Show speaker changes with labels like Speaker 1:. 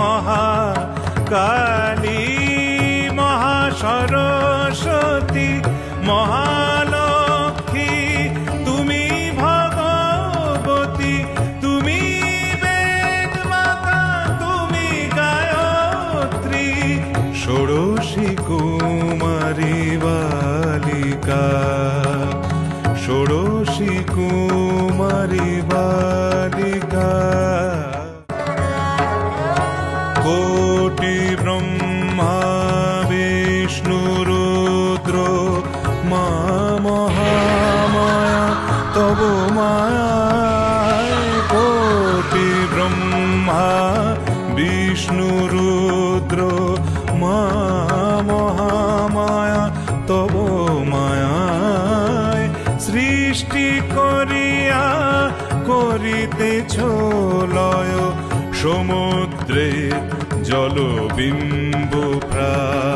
Speaker 1: মহাকালী মহাসরস্বতী মহালক্ষ্মী তুমি ভগবতী তুমি বেদমাতা তুমি গায়ত্রী ষোড়শী কুমারী বালিকা ষোড়শী কুমারী বালিকা কোটি ব্রহ্মা বিষ্ণু রুদ্র মা মহামায়া তব মায়ায় কোটি ব্রহ্মা বিষ্ণু রুদ্র মা মহামায়া তব মায়ায় সৃষ্টি করিয়া করিতেছ লয় সমুদ্রে জলবিম্ব প্রায়